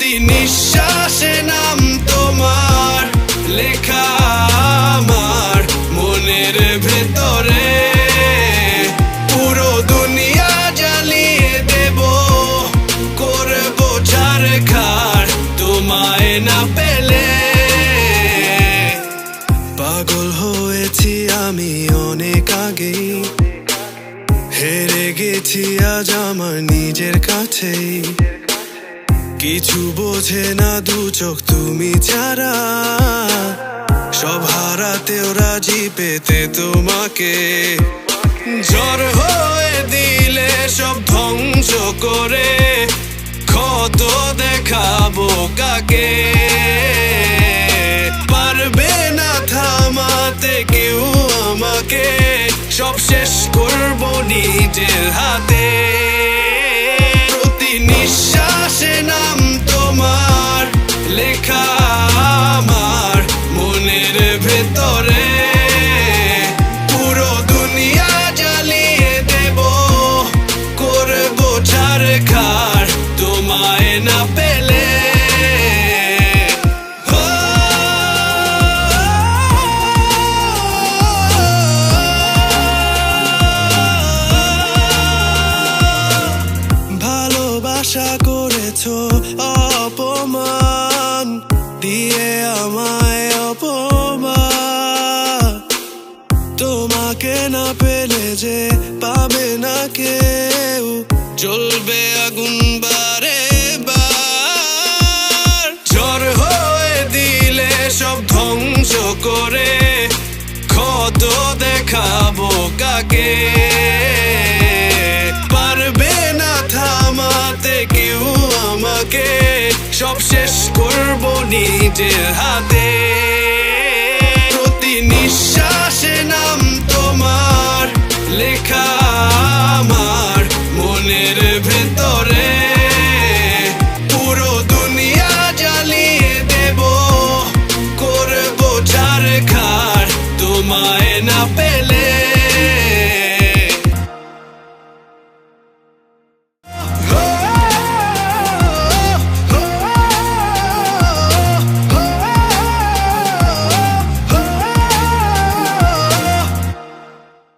প্রতি নিঃশ্বাসে নাম তোমার লেখা আমার মনের ভেতরে। পুরো দুনিয়া জ্বালিয়ে দেব, করবো ছারখার তোমায় না পেলে। পাগল হয়েছি আমি অনেক আগেই, হেরে গেছি আজ আমার নিজের কাছেই। কিছু বোঝে না দু চোখ তুমি ছাড়া, সব হারাতেও রাজি পেতে তোমাকে। ঝড় হয়ে দিলে সব ধ্বংস করে, ক্ষত দেখাবো কাকে। পারবে না থামাতে কেউ আমাকে, সব শেষ করবো নিজের হাতে। প্রতি নিঃশ্বাসে নাম তোমার লেখা আমার মনের ভেতরে। পুরো দুনিয়া জ্বালিয়ে দেব, করবো ছারখার তোমায় না পেলে। আশা করেছো অপমান দিয়ে আমায় অপমান, তোমাকে না পেলে যে পাবে না কেউ, জ্বলবে আগুন বারে বার। ঝড় হয়ে দিলে সব ধ্বংস করে, ক্ষত দেখাবো কাকে। পারবে না থামাতে কেউ আমাকে, সব শেষ করবো নিজের হাতে।